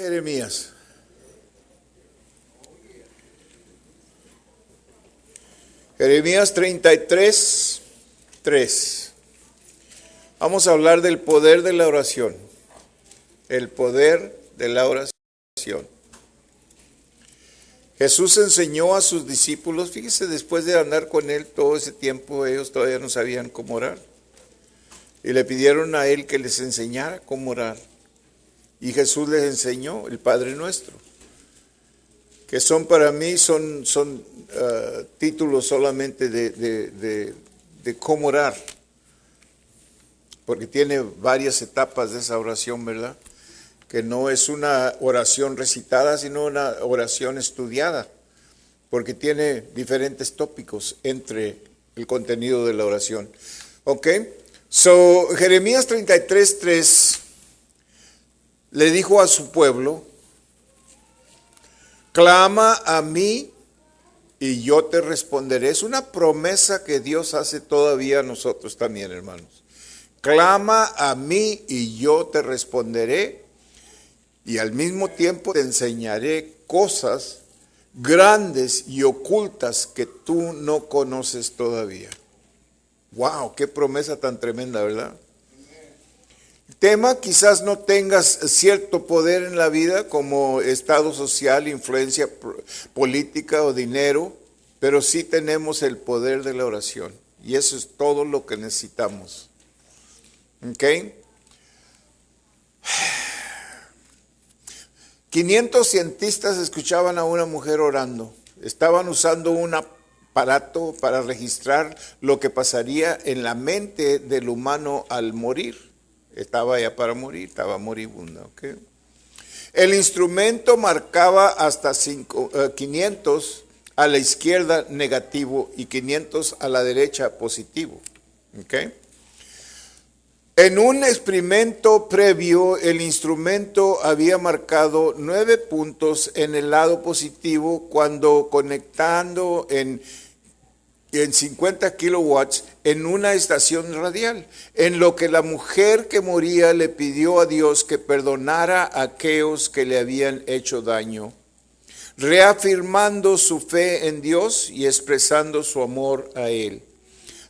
Jeremías. Jeremías 33, 3. Vamos a hablar del poder de la oración. El poder de la oración. Jesús enseñó a sus discípulos, fíjese, después de andar con él todo ese tiempo, ellos todavía no sabían cómo orar. Y le pidieron a él que les enseñara cómo orar. Y Jesús les enseñó el Padre Nuestro, que son para mí, son títulos solamente de cómo orar, porque tiene varias etapas de esa oración, ¿verdad? Que no es una oración recitada, sino una oración estudiada, porque tiene diferentes tópicos entre el contenido de la oración. ¿Ok? So, Jeremías 33, 3 le dijo a su pueblo: clama a mí y yo te responderé. Es una promesa que Dios hace todavía a nosotros también, hermanos. Clama a mí y yo te responderé, y al mismo tiempo te enseñaré cosas grandes y ocultas que tú no conoces todavía. ¡Wow! ¡Qué promesa tan tremenda!, ¿verdad? El tema: quizás no tengas cierto poder en la vida como estado social, influencia política o dinero, pero sí tenemos el poder de la oración, y eso es todo lo que necesitamos. ¿Ok? 500 cientistas escuchaban a una mujer orando. Estaban usando un aparato para registrar lo que pasaría en la mente del humano al morir. Estaba ya para morir, estaba moribunda. ¿Okay? El instrumento marcaba hasta 500 a la izquierda negativo y 500 a la derecha positivo. ¿Okay? En un experimento previo, el instrumento había marcado 9 puntos en el lado positivo cuando conectando en 50 kilowatts en una estación radial, en lo que la mujer que moría le pidió a Dios que perdonara a aquellos que le habían hecho daño, reafirmando su fe en Dios y expresando su amor a Él.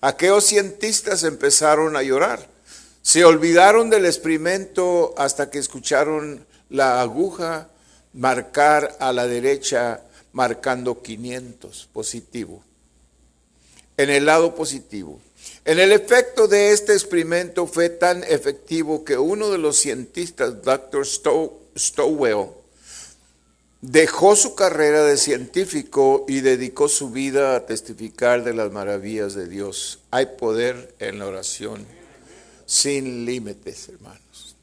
Aquellos cientistas empezaron a llorar. Se olvidaron del experimento hasta que escucharon la aguja marcar a la derecha, marcando 500 positivo. En el lado positivo. En el efecto de este experimento fue tan efectivo que uno de los cientistas, Dr. Stowell, dejó su carrera de científico y dedicó su vida a testificar de las maravillas de Dios. Hay poder en la oración sin límites, hermanos.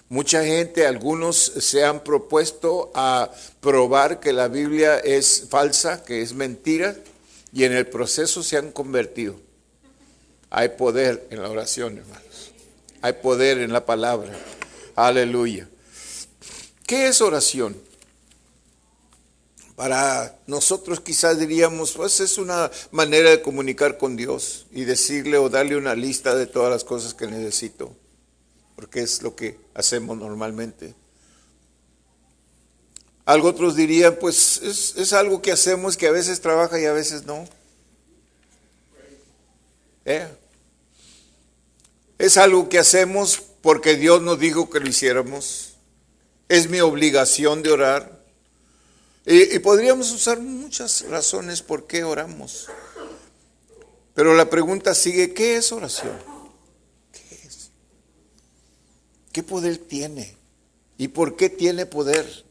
Mucha gente, algunos se han propuesto a probar que la Biblia es falsa, que es mentira, y en el proceso se han convertido. Hay poder en la oración, hermanos. Hay poder en la palabra. Aleluya. ¿Qué es oración? Para nosotros quizás diríamos, pues es una manera de comunicar con Dios y decirle o darle una lista de todas las cosas que necesito, porque es lo que hacemos normalmente. Algo otros dirían, pues es algo que hacemos que a veces trabaja y a veces no. Es algo que hacemos porque Dios nos dijo que lo hiciéramos. Es mi obligación de orar. Y podríamos usar muchas razones por qué oramos. Pero la pregunta sigue: ¿qué es oración? ¿Qué es? ¿Qué poder tiene? ¿Y por qué tiene poder?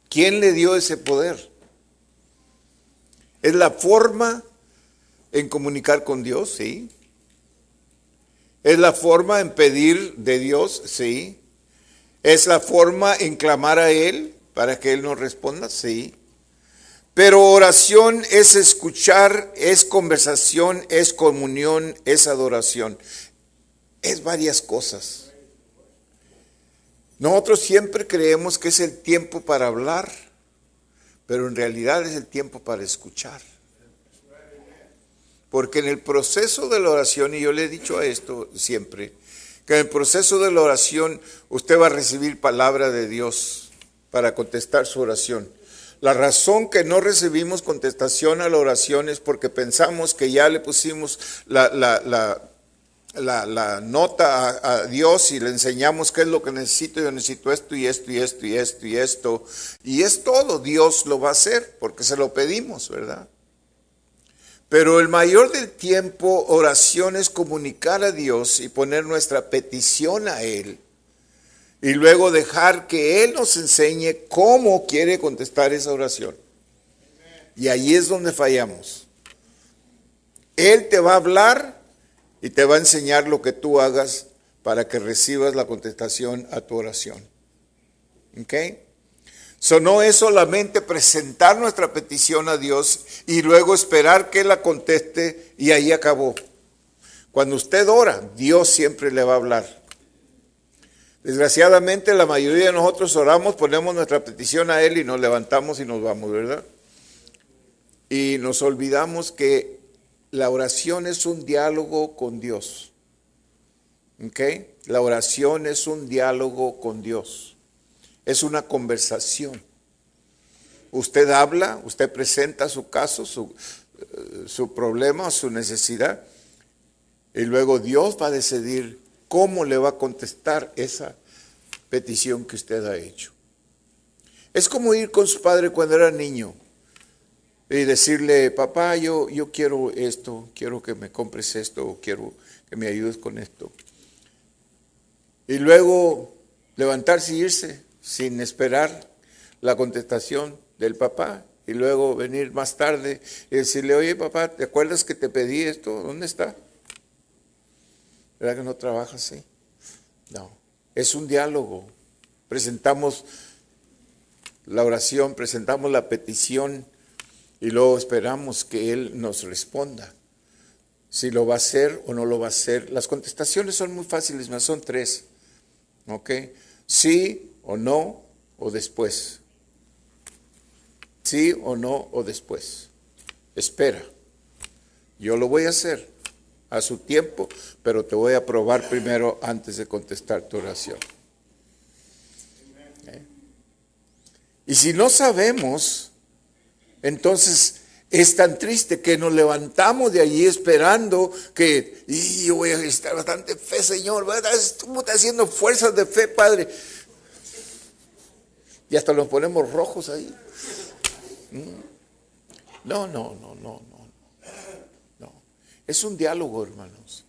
¿Quién le dio ese poder? ¿Es la forma en comunicar con Dios? Sí. ¿Es la forma en pedir de Dios? Sí. ¿Es la forma en clamar a Él para que Él nos responda? Sí. Pero oración es escuchar, es conversación, es comunión, es adoración. Es varias cosas. Nosotros siempre creemos que es el tiempo para hablar, pero en realidad es el tiempo para escuchar. Porque en el proceso de la oración, y yo le he dicho a esto siempre, que en el proceso de la oración usted va a recibir palabra de Dios. para contestar su oración. La razón que no recibimos contestación a la oración es porque pensamos que ya le pusimos la nota a Dios y le enseñamos qué es lo que necesito. Yo necesito esto y esto y esto y esto y esto. Y es todo, Dios lo va a hacer porque se lo pedimos, ¿verdad? Pero el mayor del tiempo, oración es comunicar a Dios y poner nuestra petición a Él. Y luego dejar que Él nos enseñe cómo quiere contestar esa oración. Y ahí es donde fallamos. Él te va a hablar y te va a enseñar lo que tú hagas para que recibas la contestación a tu oración. ¿Ok? So, no es solamente presentar nuestra petición a Dios y luego esperar que Él la conteste y ahí acabó. Cuando usted ora, Dios siempre le va a hablar. Desgraciadamente la mayoría de nosotros oramos, ponemos nuestra petición a Él y nos levantamos y nos vamos, ¿verdad? Y nos olvidamos que la oración es un diálogo con Dios. ¿Ok? La oración es un diálogo con Dios. Es una conversación. Usted habla, usted presenta su caso, su problema, su necesidad. Y luego Dios va a decidir cómo le va a contestar esa petición que usted ha hecho. Es como ir con su padre cuando era niño y decirle, papá, yo quiero esto, quiero que me compres esto, quiero que me ayudes con esto. Y luego levantarse y irse sin esperar la contestación del papá. Y luego venir más tarde y decirle, oye papá, ¿te acuerdas que te pedí esto? ¿Dónde está? ¿Verdad que no trabaja así? No, es un diálogo. Presentamos la oración, presentamos la petición y luego esperamos que Él nos responda. Si lo va a hacer o no lo va a hacer. Las contestaciones son muy fáciles, son 3. ¿Ok? Sí o no o después. Sí o no o después. Espera. Yo lo voy a hacer a su tiempo, pero te voy a probar primero antes de contestar tu oración. ¿Okay? Y si no sabemos, entonces es tan triste que nos levantamos de allí esperando que, y yo voy a necesitar bastante fe, Señor, ¿cómo estás haciendo fuerzas de fe, Padre? Y hasta nos ponemos rojos ahí. No. Es un diálogo, hermanos,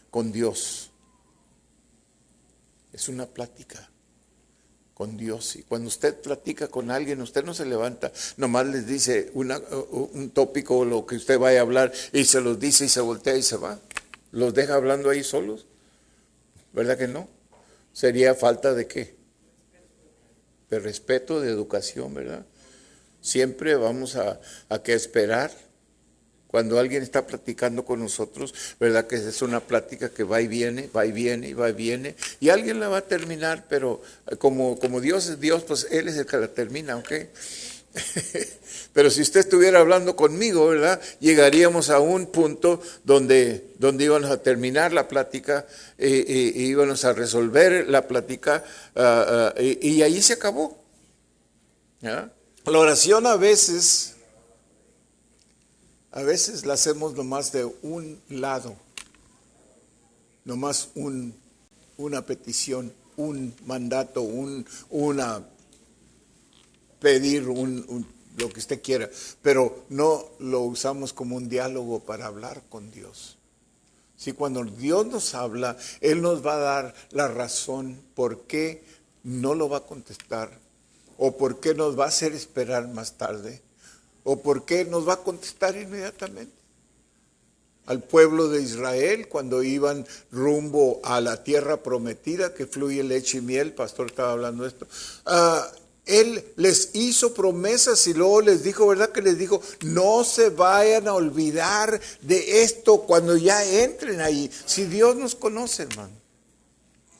con Dios. Es una plática con Dios. Y cuando usted platica con alguien, usted no se levanta, nomás les dice un tópico o lo que usted vaya a hablar y se los dice y se voltea y se va. ¿Los deja hablando ahí solos? ¿Verdad que no? Sería falta de ¿qué? De respeto, de educación, ¿verdad? Siempre vamos a que esperar. Cuando alguien está platicando con nosotros, ¿verdad? Que es una plática que va y viene, va y viene, y va y viene. Y alguien la va a terminar, pero como Dios es Dios, pues Él es el que la termina, ¿ok? Pero si usted estuviera hablando conmigo, ¿verdad? Llegaríamos a un punto donde íbamos a terminar la plática, íbamos a resolver la plática, y ahí se acabó. ¿Ya? La oración a veces la hacemos nomás de un lado, nomás una petición, un mandato, pedir lo que usted quiera, pero no lo usamos como un diálogo para hablar con Dios. Sí, cuando Dios nos habla, Él nos va a dar la razón por qué no lo va a contestar, o por qué nos va a hacer esperar más tarde, o por qué nos va a contestar inmediatamente. Al pueblo de Israel, cuando iban rumbo a la tierra prometida, que fluye leche y miel, el pastor estaba hablando de esto, Él les hizo promesas y luego les dijo, ¿verdad? Que les dijo, no se vayan a olvidar de esto cuando ya entren ahí. Si Dios nos conoce, hermano.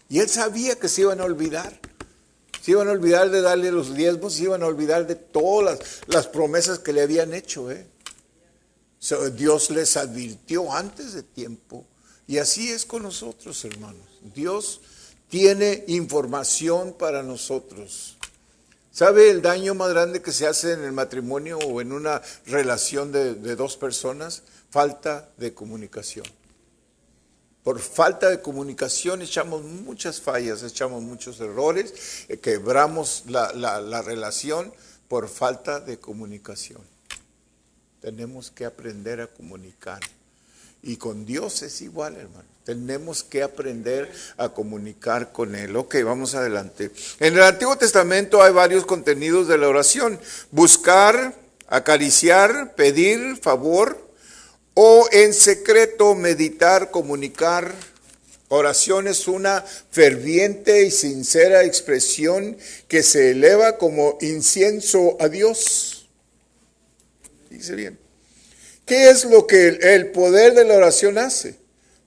Y Él sabía que se iban a olvidar. Se iban a olvidar de darle los diezmos, se iban a olvidar de todas las promesas que le habían hecho. Dios les advirtió antes de tiempo. Y así es con nosotros, hermanos. Dios tiene información para nosotros. ¿Sabe el daño más grande que se hace en el matrimonio o en una relación de dos personas? Falta de comunicación. Por falta de comunicación echamos muchas fallas, echamos muchos errores, quebramos la relación por falta de comunicación. Tenemos que aprender a comunicar. Y con Dios es igual, hermano. Tenemos que aprender a comunicar con Él. Ok, vamos adelante. En el Antiguo Testamento hay varios contenidos de la oración. Buscar, acariciar, pedir favor o en secreto meditar, comunicar. Oración es una ferviente y sincera expresión que se eleva como incienso a Dios. Dice bien. ¿Qué es lo que el poder de la oración hace?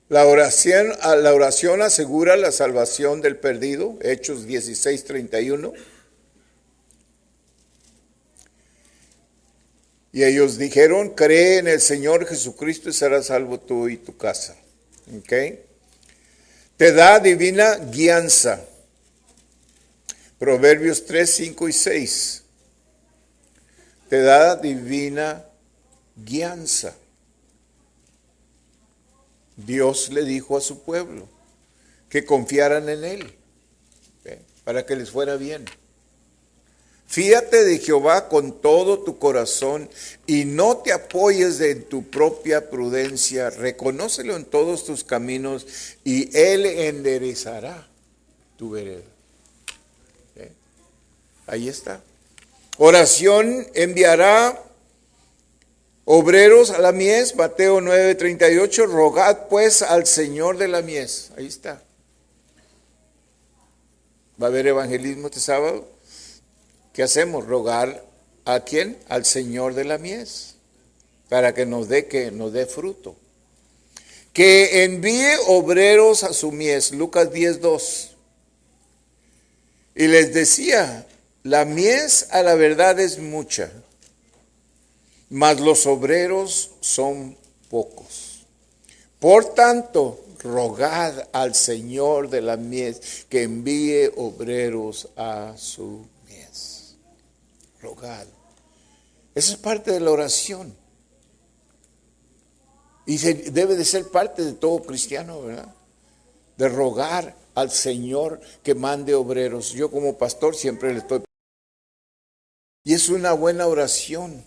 La oración asegura la salvación del perdido, Hechos 16:31. Y ellos dijeron, cree en el Señor Jesucristo y serás salvo tú y tu casa. ¿Okay? Te da divina guianza. Proverbios 3, 5 y 6. Te da divina guianza. Dios le dijo a su pueblo que confiaran en Él, ¿okay? Para que les fuera bien. Fíate de Jehová con todo tu corazón y no te apoyes en tu propia prudencia. Reconócelo en todos tus caminos y Él enderezará tu vereda. ¿Okay? Ahí está. Oración enviará obreros a la mies, Mateo 9:38, rogad pues al Señor de la mies. Ahí está. ¿Va a haber evangelismo este sábado? ¿Qué hacemos? Rogar ¿a quién? Al Señor de la mies, para que nos dé fruto. Que envíe obreros a su mies, Lucas 10:2. Y les decía, la mies a la verdad es mucha, mas los obreros son pocos. Por tanto, rogad al Señor de la mies que envíe obreros a su mies. Rogad. Eso es parte de la oración. Y debe de ser parte de todo cristiano, ¿verdad? De rogar al Señor que mande obreros. Yo como pastor siempre le estoy. Y es una buena oración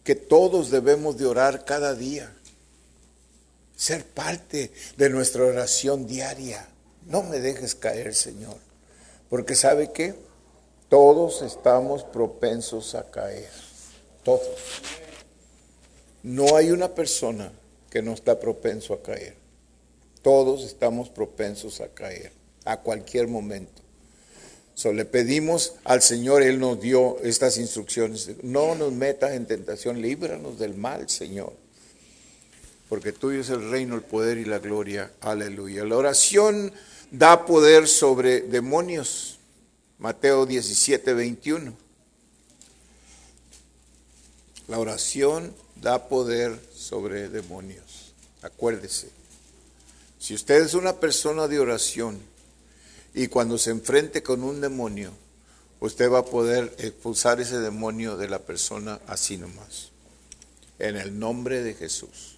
que todos debemos de orar cada día. Ser parte de nuestra oración diaria. No me dejes caer, Señor. Porque ¿sabe qué? Todos estamos propensos a caer. Todos. No hay una persona que no está propenso a caer. Todos estamos propensos a caer a cualquier momento. Le pedimos al Señor, Él nos dio estas instrucciones. No nos metas en tentación, líbranos del mal, Señor. Porque tuyo es el reino, el poder y la gloria. Aleluya. La oración da poder sobre demonios. Mateo 17:21. La oración da poder sobre demonios. Acuérdese. Si usted es una persona de oración, y cuando se enfrente con un demonio, usted va a poder expulsar ese demonio de la persona así nomás. En el nombre de Jesús.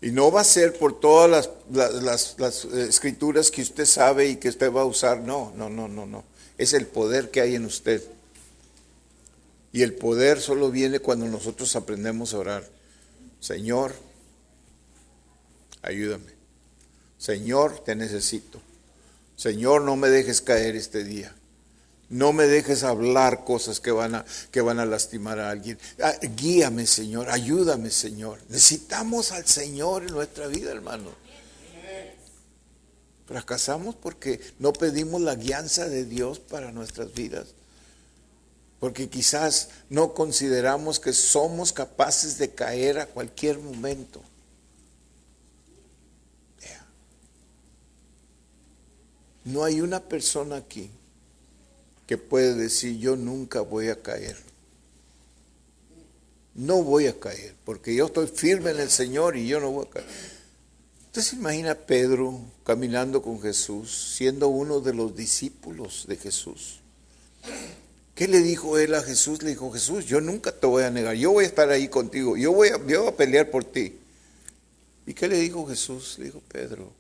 Y no va a ser por todas las escrituras que usted sabe y que usted va a usar. No. Es el poder que hay en usted. Y el poder solo viene cuando nosotros aprendemos a orar. Señor, ayúdame. Señor, te necesito. Señor, no me dejes caer este día. No me dejes hablar cosas que van a lastimar a alguien. Guíame, Señor. Ayúdame, Señor. Necesitamos al Señor en nuestra vida, hermano. Fracasamos porque no pedimos la guianza de Dios para nuestras vidas. Porque quizás no consideramos que somos capaces de caer a cualquier momento. No hay una persona aquí que puede decir, yo nunca voy a caer. No voy a caer, porque yo estoy firme en el Señor y yo no voy a caer. Usted se imagina a Pedro caminando con Jesús, siendo uno de los discípulos de Jesús. ¿Qué le dijo él a Jesús? Le dijo, Jesús, yo nunca te voy a negar, yo voy a estar ahí contigo, yo voy a pelear por ti. ¿Y qué le dijo Jesús? Le dijo, Pedro,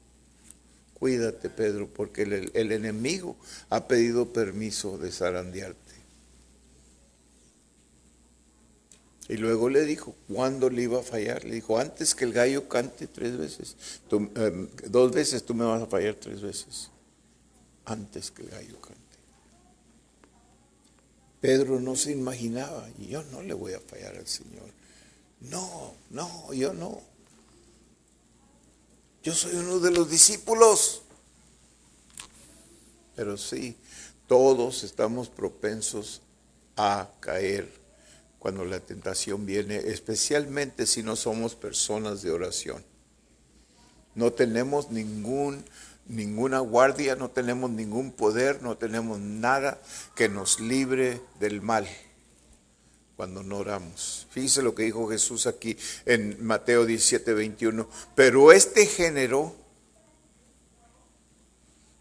cuídate, Pedro, porque el enemigo ha pedido permiso de zarandearte. Y luego le dijo, ¿cuándo le iba a fallar? Le dijo, antes que el gallo cante 3 veces, 2 veces tú me vas a fallar 3 veces. Antes que el gallo cante. Pedro no se imaginaba, yo no le voy a fallar al Señor. No, yo no. Yo soy uno de los discípulos. Pero sí, todos estamos propensos a caer cuando la tentación viene, especialmente si no somos personas de oración. No tenemos ninguna guardia, no tenemos ningún poder, no tenemos nada que nos libre del mal cuando no oramos. Fíjese lo que dijo Jesús aquí en Mateo 17:21. Pero este género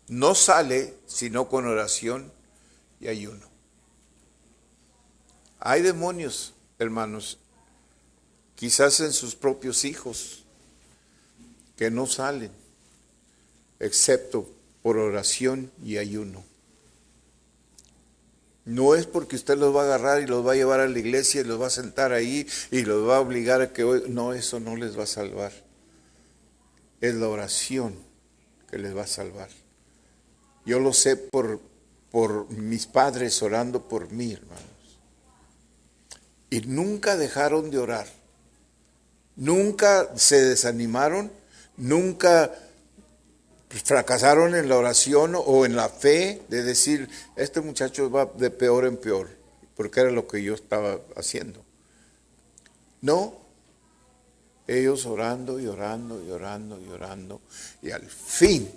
no sale sino con oración y ayuno. Hay demonios, hermanos, quizás en sus propios hijos, que no salen, excepto por oración y ayuno. No es porque usted los va a agarrar y los va a llevar a la iglesia y los va a sentar ahí y los va a obligar a que hoy. No, eso no les va a salvar. Es la oración que les va a salvar. Yo lo sé por mis padres orando por mí, hermanos. Y nunca dejaron de orar. Nunca se desanimaron. Nunca fracasaron en la oración o en la fe de decir, este muchacho va de peor en peor, porque era lo que yo estaba haciendo. No, ellos orando y orando y orando y orando, y al fin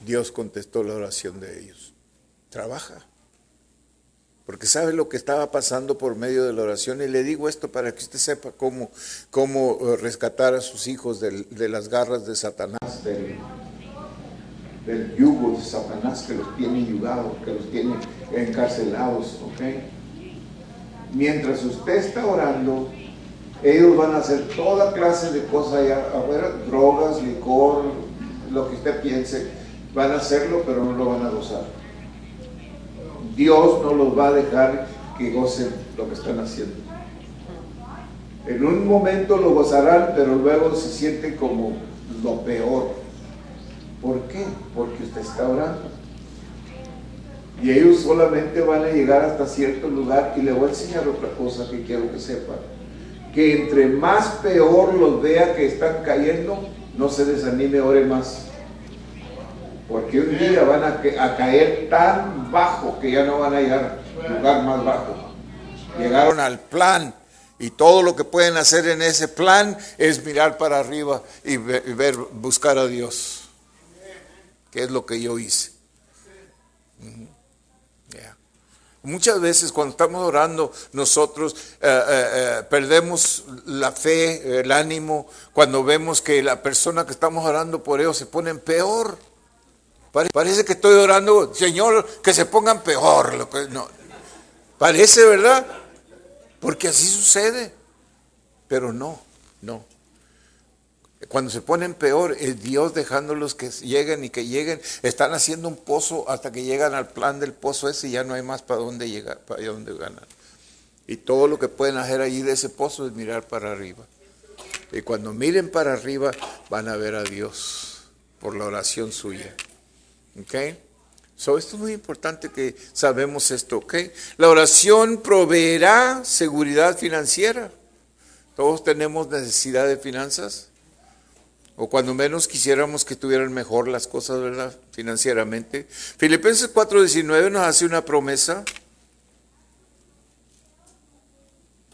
Dios contestó la oración de ellos. Trabaja, porque sabe lo que estaba pasando por medio de la oración, y le digo esto para que usted sepa cómo rescatar a sus hijos de las garras de Satanás, del yugo de Satanás que los tiene yugados, que los tiene encarcelados, ¿ok? Mientras usted está orando, ellos van a hacer toda clase de cosas allá afuera, drogas, licor, lo que usted piense, van a hacerlo, pero no lo van a gozar. Dios no los va a dejar que gocen lo que están haciendo. En un momento lo gozarán, pero luego se sienten como lo peor. ¿Por qué? Porque usted está orando. Y ellos solamente van a llegar hasta cierto lugar. Y le voy a enseñar otra cosa que quiero que sepan. Que entre más peor los vea que están cayendo, no se desanime, ore más. Porque un día van a caer tan bajo que ya no van a llegar a lugar más bajo. Llegaron al plan y todo lo que pueden hacer en ese plan es mirar para arriba y buscar a Dios. Que es lo que yo hice. Yeah. Muchas veces cuando estamos orando nosotros perdemos la fe, el ánimo, cuando vemos que la persona que estamos orando por ellos se ponen peor. Parece que estoy orando, Señor, que se pongan peor. No. Parece, ¿verdad? Porque así sucede. Pero no. Cuando se ponen peor, es Dios dejándolos que lleguen y que lleguen. Están haciendo un pozo hasta que llegan al plan del pozo ese y ya no hay más para dónde llegar, para dónde ganar. Y todo lo que pueden hacer allí de ese pozo es mirar para arriba. Y cuando miren para arriba, van a ver a Dios por la oración suya. ¿Ok? Esto es muy importante que sabemos esto, ¿ok? La oración proveerá seguridad financiera. Todos tenemos necesidad de finanzas. O cuando menos quisiéramos que estuvieran mejor las cosas, ¿verdad? Financieramente. Filipenses 4:19 nos hace una promesa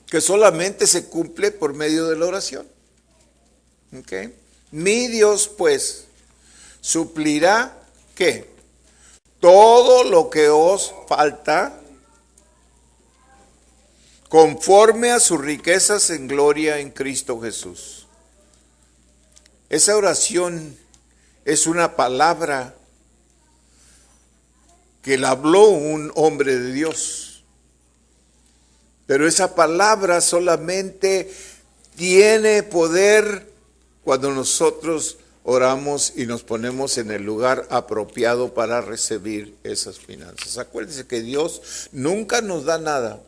que solamente se cumple por medio de la oración. ¿Ok? Mi Dios, pues, suplirá, ¿qué? Todo lo que os falta conforme a sus riquezas en gloria en Cristo Jesús. Esa oración es una palabra que la habló un hombre de Dios. Pero esa palabra solamente tiene poder cuando nosotros oramos y nos ponemos en el lugar apropiado para recibir esas finanzas. Acuérdense que Dios nunca nos da nada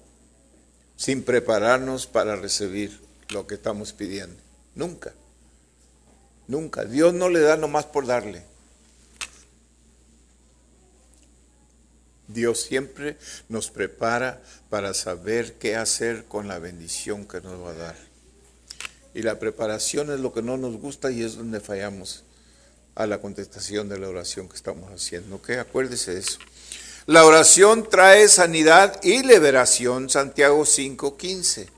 sin prepararnos para recibir lo que estamos pidiendo. Nunca. Nunca. Dios no le da nomás por darle. Dios siempre nos prepara para saber qué hacer con la bendición que nos va a dar. Y la preparación es lo que no nos gusta y es donde fallamos a la contestación de la oración que estamos haciendo. ¿Ok? Acuérdese de eso. La oración trae sanidad y liberación, Santiago 5:15.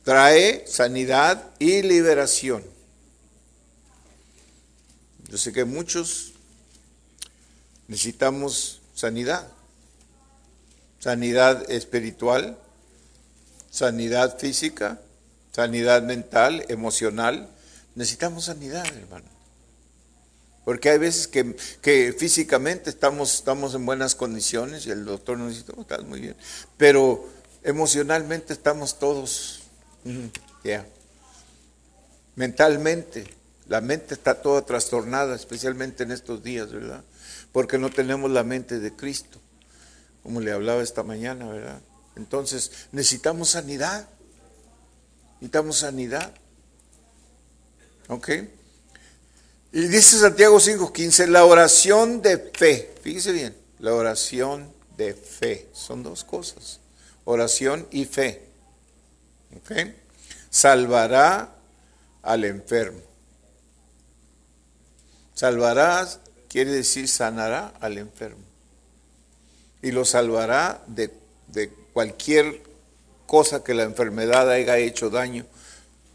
Trae sanidad y liberación. Yo sé que muchos necesitamos sanidad. Sanidad espiritual, sanidad física, sanidad mental, emocional. Necesitamos sanidad, hermano. Porque hay veces que físicamente estamos en buenas condiciones y el doctor nos dice, estás muy bien. Pero emocionalmente estamos todos, mentalmente, la mente está toda trastornada, especialmente en estos días, ¿verdad? Porque no tenemos la mente de Cristo, como le hablaba esta mañana, ¿verdad? Entonces, necesitamos sanidad. Necesitamos sanidad. ¿Ok? Y dice Santiago 5:15, la oración de fe. Fíjese bien, la oración de fe. Son dos cosas. Oración y fe. ¿Ok? Salvará al enfermo. Salvará quiere decir sanará al enfermo. Y lo salvará de cualquier cosa que la enfermedad haya hecho daño.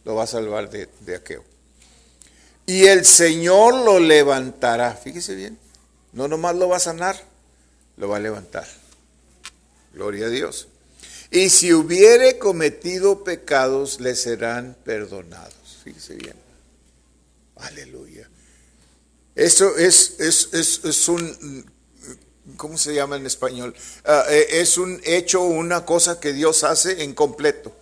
Lo va a salvar de aquello. Y el Señor lo levantará. Fíjese bien. No nomás lo va a sanar, lo va a levantar. Gloria a Dios. Y si hubiere cometido pecados, le serán perdonados. Fíjese bien. Aleluya. Eso es un, ¿cómo se llama en español? Es un hecho, una cosa que Dios hace en completo.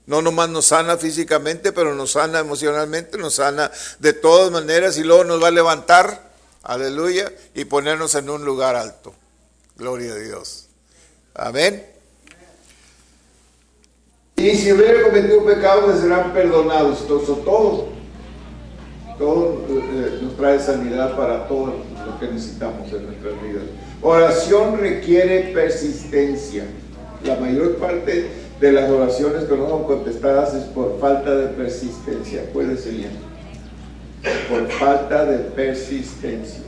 No nomás nos sana físicamente, pero nos sana emocionalmente, nos sana de todas maneras y luego nos va a levantar, aleluya, y ponernos en un lugar alto. Gloria a Dios. Amén. Y si hubiera cometido pecado, le serán perdonados. Todo nos trae sanidad para todo lo que necesitamos en nuestras vidas. Oración requiere persistencia. La mayor parte de las oraciones que no son contestadas es por falta de persistencia. Acuérdense bien. Por falta de persistencia.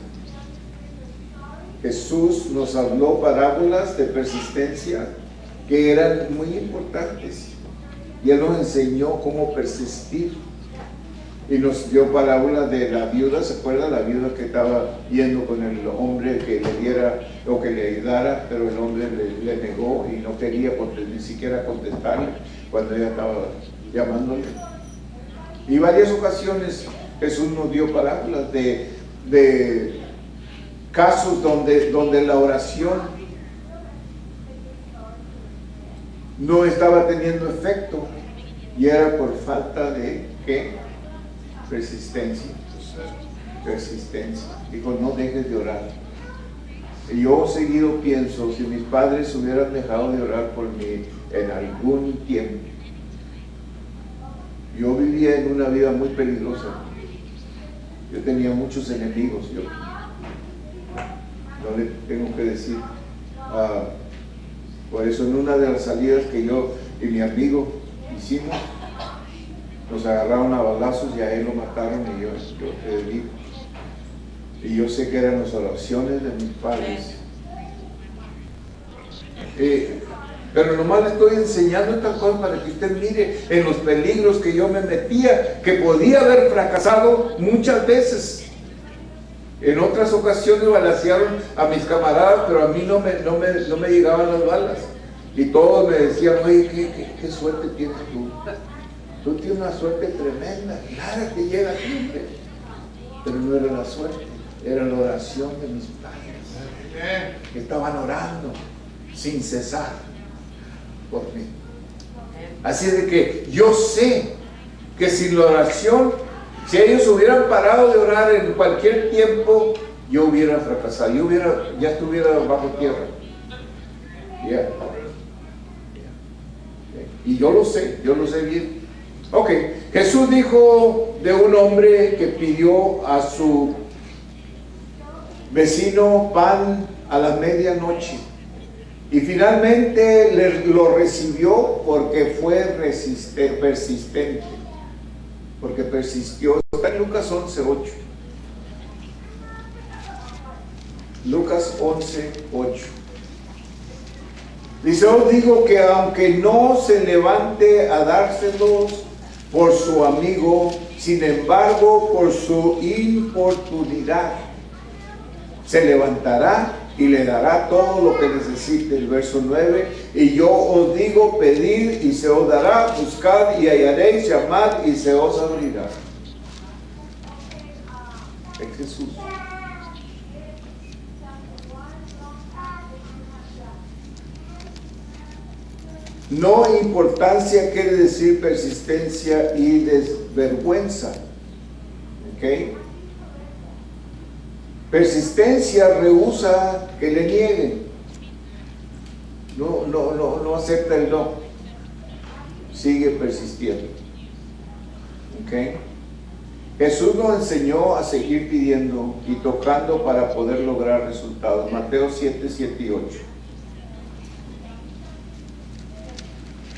Jesús nos habló parábolas de persistencia que eran muy importantes. Y Él nos enseñó cómo persistir. Y nos dio parábola de la viuda, ¿se acuerda? La viuda que estaba yendo con el hombre que le diera o que le ayudara, pero el hombre le negó y no quería ni siquiera contestarle cuando ella estaba llamándole. Y varias ocasiones Jesús nos dio parábolas de casos donde la oración no estaba teniendo efecto y era por falta de ¿qué? Persistencia. Dijo, no dejes de orar. Y yo seguido pienso, si mis padres hubieran dejado de orar por mí en algún tiempo, yo vivía en una vida muy peligrosa. Yo tenía muchos enemigos. Yo no le tengo que decir. Por eso en una de las salidas que yo y mi amigo hicimos, nos agarraron a balazos y a él lo mataron y yo quedé vivo. Y yo sé que eran las oraciones de mis padres. Pero nomás le estoy enseñando estas cosas para que usted mire en los peligros que yo me metía, que podía haber fracasado muchas veces. En otras ocasiones balacearon a mis camaradas, pero a mí no me llegaban las balas. Y todos me decían, oye, ¿qué suerte tienes tú? Tú tienes una suerte tremenda, nada te llega a ti, hombre. Pero no era la suerte, era la oración de mis padres, que estaban orando sin cesar por mí. Así es de que yo sé que sin la oración, si ellos hubieran parado de orar en cualquier tiempo, yo hubiera fracasado, ya estuviera bajo tierra. Yeah. Y yo lo sé bien. Ok, Jesús dijo de un hombre que pidió a su vecino pan a la medianoche y finalmente lo recibió porque fue persistente, porque persistió. Está en Lucas 11:8. Lucas 11:8. Dice: os digo que aunque no se levante a dárselos por su amigo, sin embargo, por su importunidad, se levantará y le dará todo lo que necesite. El verso 9: y yo os digo, pedid y se os dará, buscad y hallaréis, llamad y se os abrirá. Es Jesús. No importancia quiere decir persistencia y desvergüenza. ¿Ok? Persistencia rehúsa que le nieguen. No acepta el no. Sigue persistiendo. ¿Ok? Jesús nos enseñó a seguir pidiendo y tocando para poder lograr resultados. Mateo 7:7 y 8.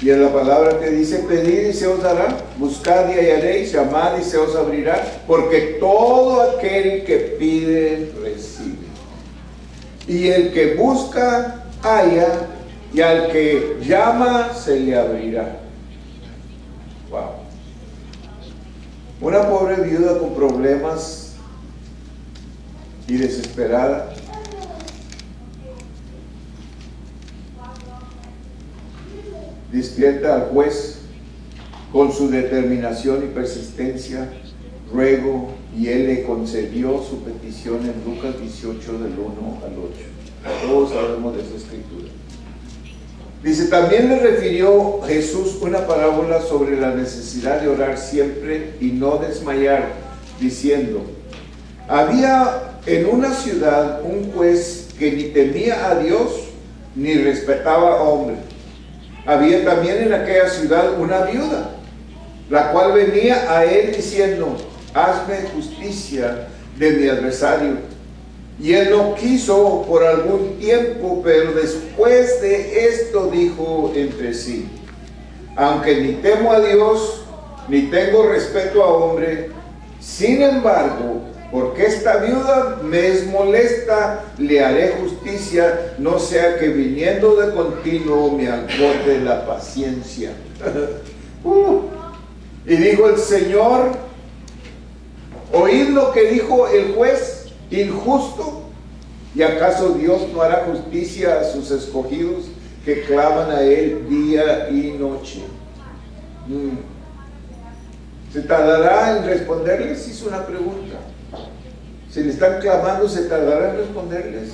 Y en la palabra que dice: pedid y se os dará, buscad y hallaréis, llamad y se os abrirá, porque todo aquel que pide, recibe. Y el que busca, halla, y al que llama, se le abrirá. Wow. Una pobre viuda con problemas y desesperada despierta al juez con su determinación y persistencia, ruego, y él le concedió su petición en Lucas 18 del 1 al 8. Todos sabemos de esa escritura. Dice: también le refirió Jesús una parábola sobre la necesidad de orar siempre y no desmayar, diciendo: había en una ciudad un juez que ni temía a Dios ni respetaba a hombre. Había también en aquella ciudad una viuda, la cual venía a él diciendo: hazme justicia de mi adversario. Y él no quiso por algún tiempo, pero después de esto dijo entre sí: aunque ni temo a Dios, ni tengo respeto a hombre, sin embargo, porque esta viuda me es molesta, le haré justicia, no sea que viniendo de continuo me agote la paciencia. Y dijo el Señor: oíd lo que dijo el juez injusto. ¿Y acaso Dios no hará justicia a sus escogidos que claman a Él día y noche? ¿Se tardará en responderles? Hizo una pregunta. Si le están clamando, ¿se tardará en responderles?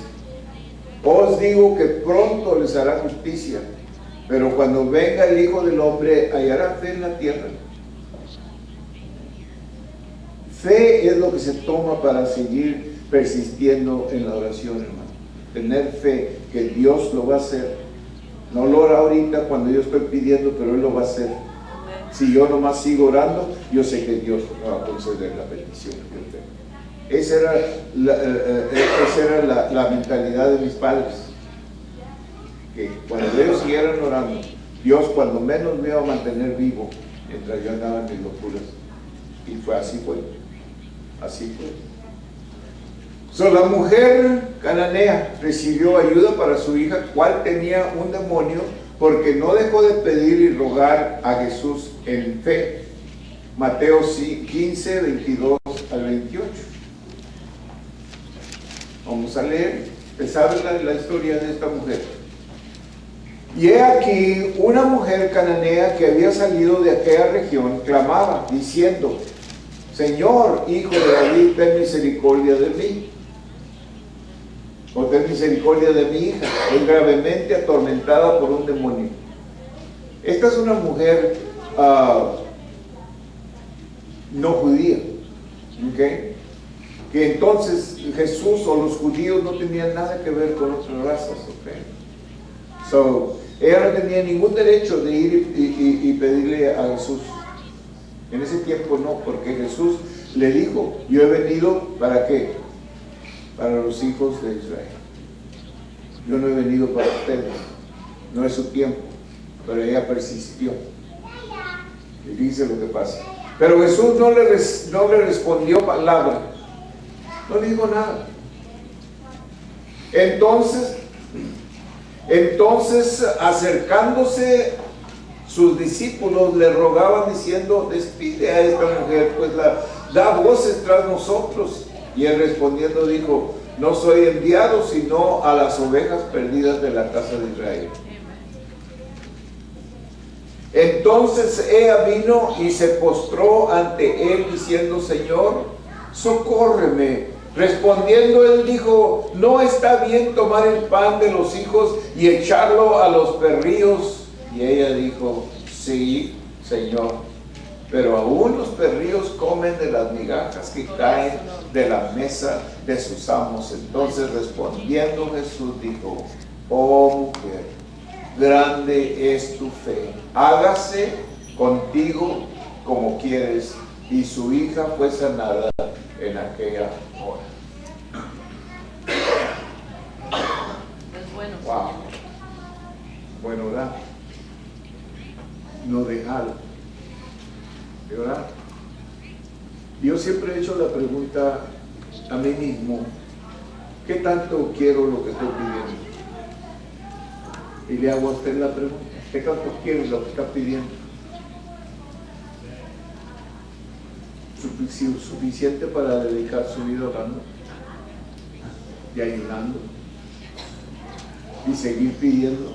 Os digo que pronto les hará justicia, pero cuando venga el Hijo del Hombre, ¿hallará fe en la tierra? Fe es lo que se toma para seguir persistiendo en la oración, hermano. Tener fe que Dios lo va a hacer. No lo ora ahorita cuando yo estoy pidiendo, pero Él lo va a hacer. Si yo nomás sigo orando, yo sé que Dios me va a conceder la petición que yo tengo. Esa era la mentalidad de mis padres, que cuando ellos siguieran orando, Dios cuando menos me iba a mantener vivo mientras yo andaba en mis locuras. Y así fue. La mujer cananea recibió ayuda para su hija, cual tenía un demonio, porque no dejó de pedir y rogar a Jesús en fe. Mateo 15, 22 al 28. Vamos a leer. ¿Usted sabe la historia de esta mujer? Y he aquí, una mujer cananea que había salido de aquella región clamaba, diciendo: Señor, hijo de David, ten misericordia de mí. O ten misericordia de mi hija, es gravemente atormentada por un demonio. Esta es una mujer no judía, ¿ok? Que entonces Jesús o los judíos no tenían nada que ver con otras razas, ¿ok? So, ella no tenía ningún derecho de ir y pedirle a Jesús. En ese tiempo no, porque Jesús le dijo: yo he venido, ¿para qué? Para los hijos de Israel. Yo no he venido para ustedes, no es su tiempo. Pero ella persistió. Y dice lo que pasa. Pero Jesús no le respondió palabra, no le dijo nada. Entonces acercándose sus discípulos le rogaban diciendo: despide a esta mujer, pues da voces tras nosotros. Y él respondiendo dijo: no soy enviado sino a las ovejas perdidas de la casa de Israel. Entonces ella vino y se postró ante él diciendo: Señor, socórreme. Respondiendo él dijo: no está bien tomar el pan de los hijos y echarlo a los perrillos. Y ella dijo: sí, Señor, pero aún los perrillos comen de las migajas que caen de la mesa de sus amos. Entonces respondiendo Jesús dijo: oh mujer, grande es tu fe, hágase contigo como quieres. Y su hija fue sanada en aquella hora. Es bueno. Wow. Bueno, ¿verdad? No dejar de orar. Yo siempre he hecho la pregunta a mí mismo: ¿qué tanto quiero lo que estoy pidiendo? Y le hago a usted la pregunta: ¿qué tanto quiere lo que está pidiendo? ¿Suficiente para dedicar su vida orando y ayunando y seguir pidiendo?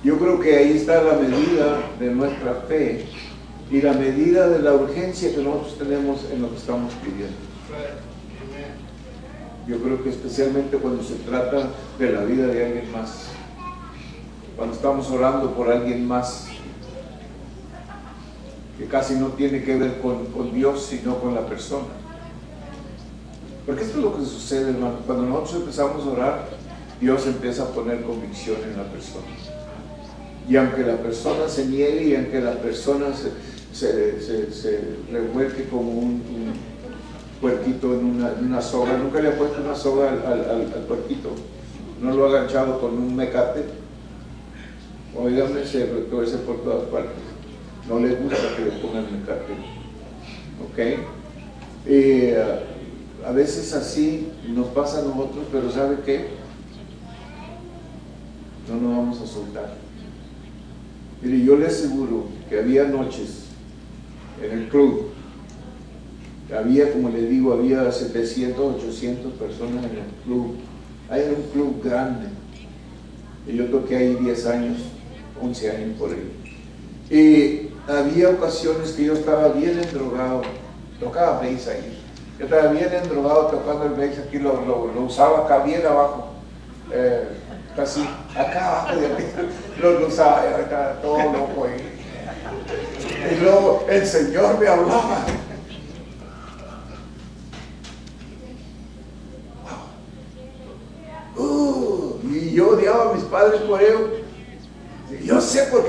Yo creo que ahí está la medida de nuestra fe y la medida de la urgencia que nosotros tenemos en lo que estamos pidiendo. Yo creo que especialmente cuando se trata de la vida de alguien más, cuando estamos orando por alguien más que casi no tiene que ver con Dios, sino con la persona. Porque esto es lo que sucede, hermano. Cuando nosotros empezamos a orar, Dios empieza a poner convicción en la persona. Y aunque la persona se niegue y aunque la persona se revuelque como un puerquito en una soga, nunca le ha puesto una soga al puerquito, no lo ha agachado con un mecate, oígame, se retuerce por todas partes. No le gusta que le pongan mecate, ¿ok? A veces así nos pasa a nosotros, pero ¿sabe qué? No nos vamos a soltar. Mire, yo le aseguro que había noches en el club, había, como le digo, había 700, 800 personas en el club. Hay un club grande, y yo toqué ahí 10 años, 11 años por ahí. Y había ocasiones que yo estaba bien endrogado, tocaba bass ahí. Yo estaba bien endrogado tocando el bass, aquí lo usaba acá bien abajo, casi acá abajo de aquí, lo usaba, yo estaba todo loco ahí. Y luego el Señor me hablaba. Y yo odiaba a mis padres por ello. Yo sé por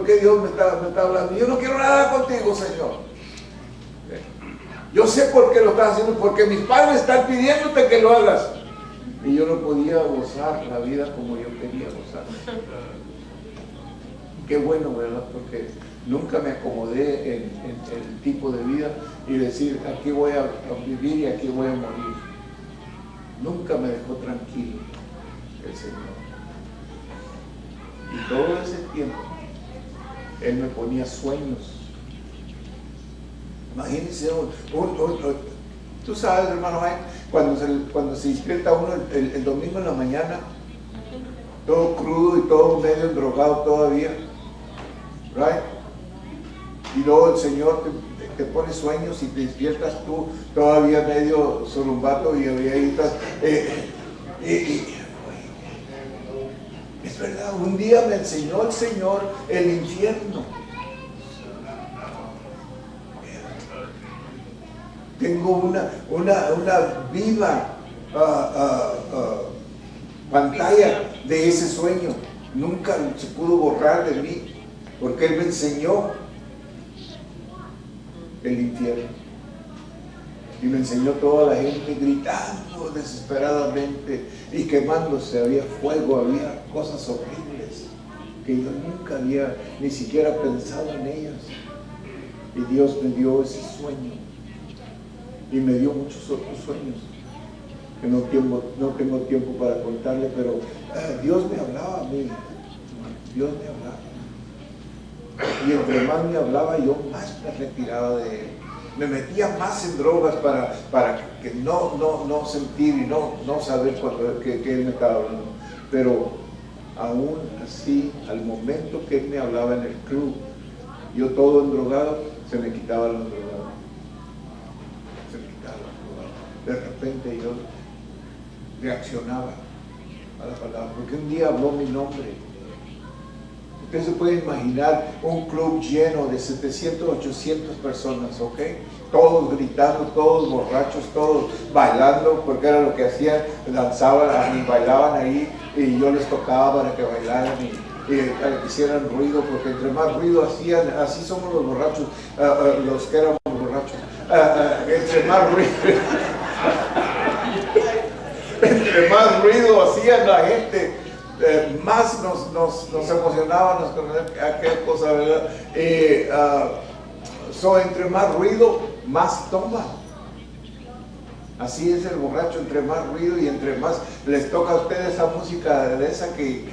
qué Dios me está hablando. Yo no quiero nada contigo, Señor. Yo sé por qué lo estás haciendo, porque mis padres están pidiéndote que lo hagas. Y yo no podía gozar la vida como yo quería gozar. Qué bueno, ¿verdad? Porque nunca me acomodé en el tipo de vida y decir: aquí voy a vivir y aquí voy a morir. Nunca me dejó tranquilo el Señor. Y todo ese tiempo Él me ponía sueños. Imagínense, tú sabes, hermano, cuando se despierta uno el domingo en la mañana todo crudo y todo medio endrogado todavía, right? Y luego el Señor te pone sueños y te despiertas tú todavía medio sorumbato y ahí estás. Es verdad, un día me enseñó el Señor el infierno. Tengo una viva pantalla de ese sueño. Nunca se pudo borrar de mí, porque Él me enseñó el infierno. Y me enseñó toda la gente gritando desesperadamente y quemándose. Había fuego, había cosas horribles que yo nunca había ni siquiera pensado en ellas. Y Dios me dio ese sueño. Y me dio muchos otros sueños que no tengo tiempo para contarle, pero Dios me hablaba a mí. Dios me hablaba. Y entre más me hablaba, yo más me retiraba de Él. Me metía más en drogas para que no sentir y no saber que Él me estaba hablando. Pero aún así, al momento que Él me hablaba en el club, yo todo endrogado, se me quitaba lo endrogado. De repente yo reaccionaba a la palabra, porque un día habló mi nombre. Usted se puede imaginar un club lleno de 700, 800 personas, ¿ok? Todos gritando, todos borrachos, todos bailando, porque era lo que hacían, danzaban y bailaban ahí, y yo les tocaba para que bailaran y para que hicieran ruido, porque entre más ruido hacían, así somos los borrachos, los que éramos borrachos, entre más ruido. Entre más ruido hacían la gente, más nos emocionábamos con aquella cosa, ¿verdad? Entre más ruido, más toma. Así es el borracho, entre más ruido y entre más les toca a ustedes esa música de esa que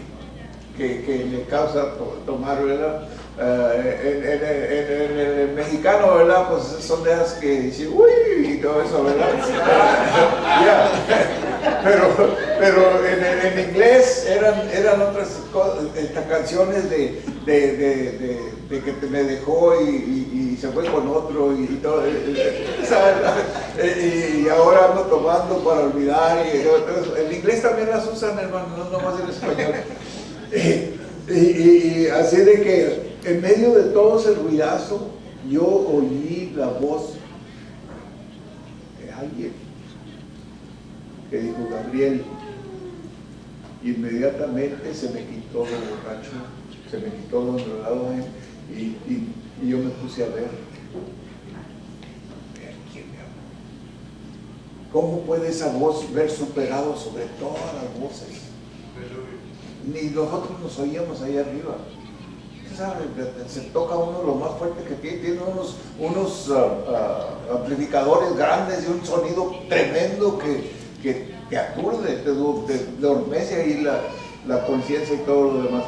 le causa tomar, ¿verdad? En el mexicano, ¿verdad? Pues son de esas que dicen uy y todo eso, ¿verdad? Yeah. Pero en inglés eran otras cosas, canciones de que me dejó y se fue con otro y todo, y ahora ando tomando para olvidar. En inglés también las usan, hermano, no nomás en español. Y así de que en medio de todo ese ruidazo, yo oí la voz de alguien que dijo Gabriel. Inmediatamente se me quitó lo borracho, se me quitó lo drogado, y yo me puse a ver quién me habló. ¿Cómo puede esa voz ver superado sobre todas las voces? Ni nosotros nos oíamos ahí arriba. Se toca uno lo más fuerte que tiene unos amplificadores grandes y un sonido tremendo que te aturde, te adormece ahí la conciencia y todo lo demás.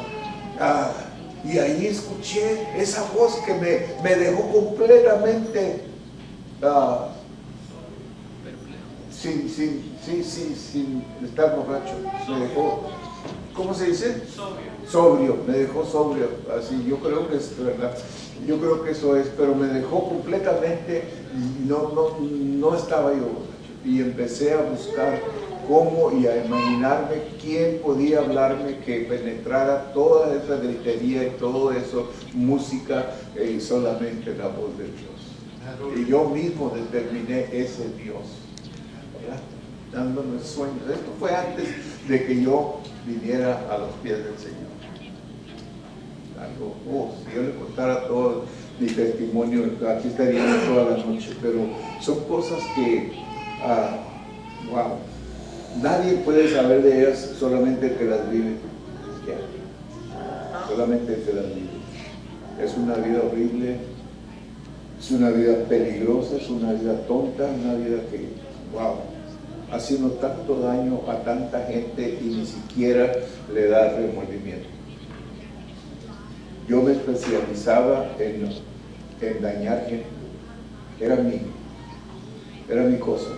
Y ahí escuché esa voz que me dejó completamente sin estar borracho. Me dejó, ¿cómo se dice? Sobrio, me dejó sobrio, así, yo creo que es verdad, yo creo que eso es, pero me dejó completamente, no estaba yo borracho, y empecé a buscar cómo y a imaginarme quién podía hablarme que penetrara toda esa gritería y todo eso, música, y solamente la voz de Dios. Y yo mismo determiné ese Dios, ¿verdad? Dándome sueños. Esto fue antes de que yo viniera a los pies del Señor. Si yo le contara todo mi testimonio, aquí estaríamos toda la noche, pero son cosas que, wow, nadie puede saber de ellas, solamente el que las vive. Solamente el que las vive. Es una vida horrible, es una vida peligrosa, es una vida tonta, una vida que, wow, haciendo tanto daño a tanta gente y ni siquiera le da remordimiento. Yo me especializaba en dañar gente. Era mi cosa.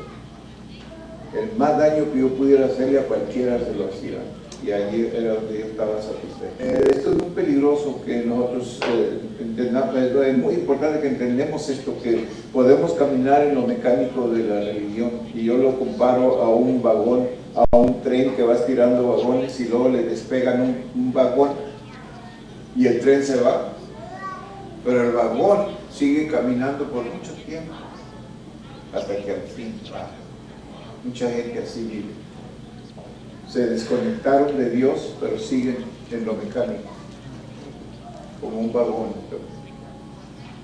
El más daño que yo pudiera hacerle a cualquiera se lo hacía. y allí era donde yo estaba satisfecho. Esto es muy peligroso que nosotros entendamos, es muy importante que entendamos esto, que podemos caminar en lo mecánico de la religión, y yo lo comparo a un vagón, a un tren que va estirando vagones y luego le despegan un vagón y el tren se va, pero el vagón sigue caminando por mucho tiempo hasta que al fin va. Mucha gente así vive. Se desconectaron de Dios, pero siguen en lo mecánico, como un vagón.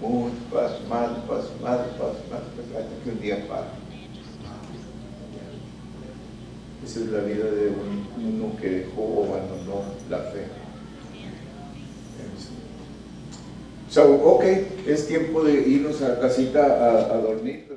Muy pasmado, hasta que un día para. Esa es la vida de uno que dejó o abandonó la fe. So, ok, es tiempo de irnos a casita a dormir.